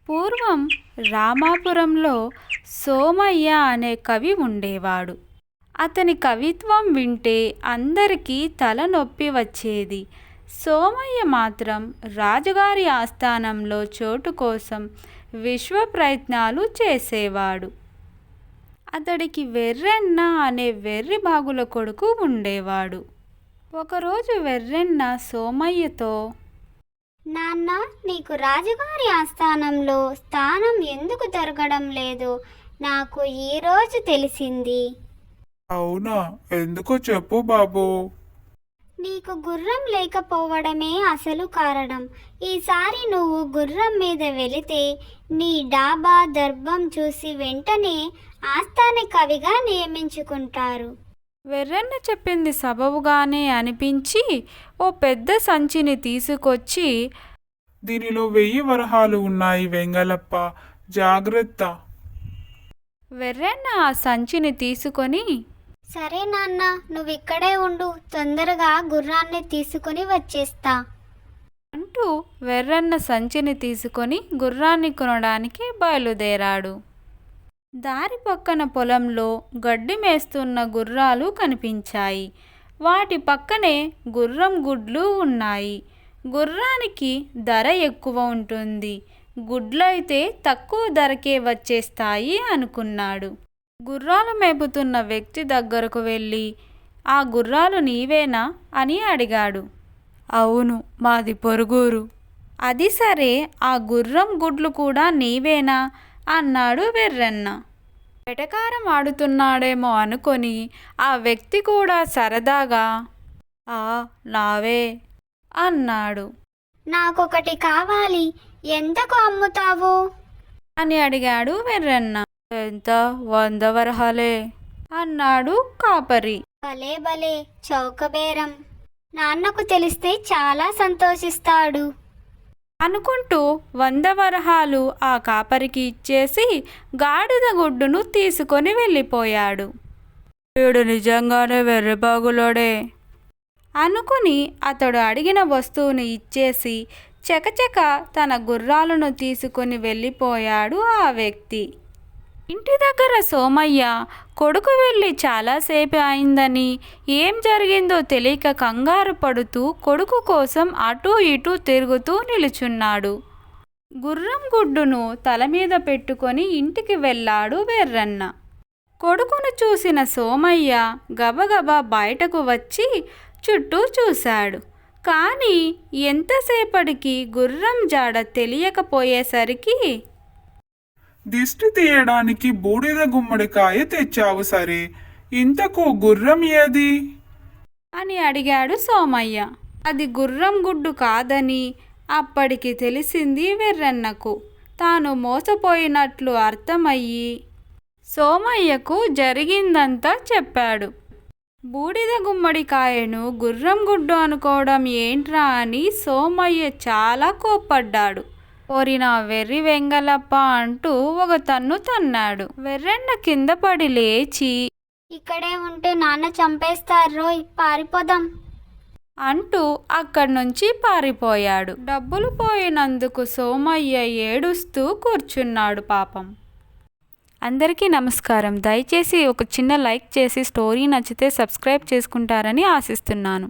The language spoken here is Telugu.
పూర్వం రామాపురంలో సోమయ్య అనే కవి ఉండేవాడు. అతని కవిత్వం వింటే అందరికీ తలనొప్పి వచ్చేది. సోమయ్య మాత్రం రాజుగారి ఆస్థానంలో చోటు కోసం విశ్వ ప్రయత్నాలు చేసేవాడు. అతడికి వెర్రెన్న అనే వెర్రి బాగుల కొడుకు ఉండేవాడు. ఒకరోజు వెర్రెన్న సోమయ్యతో, నాన్న, నీకు రాజుగారి ఆస్థానంలో స్థానం ఎందుకు దొరకడం లేదు నాకు ఈరోజు తెలిసింది. అవునా? ఎందుకో చెప్పు బాబు. నీకు గుర్రం లేకపోవడమే అసలు కారణం. ఈసారి నువ్వు గుర్రం మీద వెళితే నీ డాబా దర్భం చూసి వెంటనే ఆస్థాన కవిగా నియమించుకుంటారు. వెర్రెన్న చెప్పింది సబబుగానే అనిపించి ఓ పెద్ద సంచిని తీసుకొచ్చి, దీనిలో 1000 వరహాలు ఉన్నాయి వెంగలప్ప, జాగ్రత్త. వెర్రెన్న ఆ సంచిని తీసుకొని, సరే నాన్న, నువ్వు ఇక్కడే ఉండు, తొందరగా గుర్రాన్ని తీసుకుని వచ్చేస్తా అంటూ వెర్రెన్న సంచిని తీసుకొని గుర్రాన్ని కొనడానికి బయలుదేరాడు. దారి పక్కన పొలంలో గడ్డి మేస్తున్న గుర్రాలు కనిపించాయి. వాటి పక్కనే గుర్రం గుడ్లు ఉన్నాయి. గుర్రానికి ధర ఎక్కువ ఉంటుంది, గుడ్లైతే తక్కువ ధరకే వచ్చేస్తాయి అనుకున్నాడు. గుర్రాలు మేపుతున్న వ్యక్తి దగ్గరకు వెళ్ళి, ఆ గుర్రాలు నీవేనా అని అడిగాడు. అవును, మాది పొరుగురు. అది సరే, ఆ గుర్రం గుడ్లు కూడా నీవేనా అన్నాడు వెర్రెన్న. వెటకారం ఆడుతున్నాడేమో అనుకొని ఆ వ్యక్తి కూడా సరదాగా, నావే అన్నాడు. నాకొకటి కావాలి, ఎంతకు అమ్ముతావు అని అడిగాడు వెర్రెన్న. ఎంత? 100 వరహాలే అన్నాడు కాపరి. భలే భలే, చౌకబేరం. నాన్నకు తెలిస్తే చాలా సంతోషిస్తాడు అనుకుంటూ 100 వరహాలు ఆ కాపరికి ఇచ్చేసి గాడిద గుడ్డును తీసుకొని వెళ్ళిపోయాడు. వీడు నిజంగానే వెర్రిబాగులోడే అనుకుని అతడు అడిగిన వస్తువుని ఇచ్చేసి చకచక తన గుర్రాలను తీసుకొని వెళ్ళిపోయాడు ఆ వ్యక్తి. ఇంటి దగ్గర సోమయ్య కొడుకు వెళ్ళి చాలాసేపు అయిందని, ఏం జరిగిందో తెలియక కంగారు పడుతూ కొడుకు కోసం అటూ ఇటూ తిరుగుతూ నిలుచున్నాడు. గుర్రం గుడ్డును తల మీద పెట్టుకొని ఇంటికి వెళ్ళాడు వెర్రన్న. కొడుకును చూసిన సోమయ్య గబగబా బయటకు వచ్చి చుట్టూ చూశాడు. కానీ ఎంతసేపటికి గుర్రం జాడ తెలియకపోయేసరికి, దిష్టి తీయడానికి బూడిద గుమ్మడికాయ తెచ్చావు సరే, ఇంతకు గుర్రం ఏది అని అడిగాడు సోమయ్య. అది గుర్రం గుడ్డు కాదని అప్పటికి తెలిసింది వెర్రన్నకు. తాను మోసపోయినట్లు అర్థమయ్యి సోమయ్యకు జరిగిందంతా చెప్పాడు. బూడిద గుమ్మడికాయను గుర్రం గుడ్డు అనుకోవడం ఏంట్రా అని సోమయ్య చాలా కోప్పడ్డాడు. ఓరిన వెర్రి వెంగలప్ప అంటూ ఒక తన్ను తన్నాడు. వెర్రెన్న కింద పడి లేచి, ఇక్కడే ఉంటే నాన్న చంపేస్తారోయ్, పారిపోదాం అంటూ అక్కడి నుంచి పారిపోయాడు. డబ్బులు పోయినందుకు సోమయ్య ఏడుస్తూ కూర్చున్నాడు పాపం. అందరికీ నమస్కారం. దయచేసి ఒక చిన్న లైక్ చేసి స్టోరీ నచ్చితే సబ్స్క్రైబ్ చేసుకుంటారని ఆశిస్తున్నాను.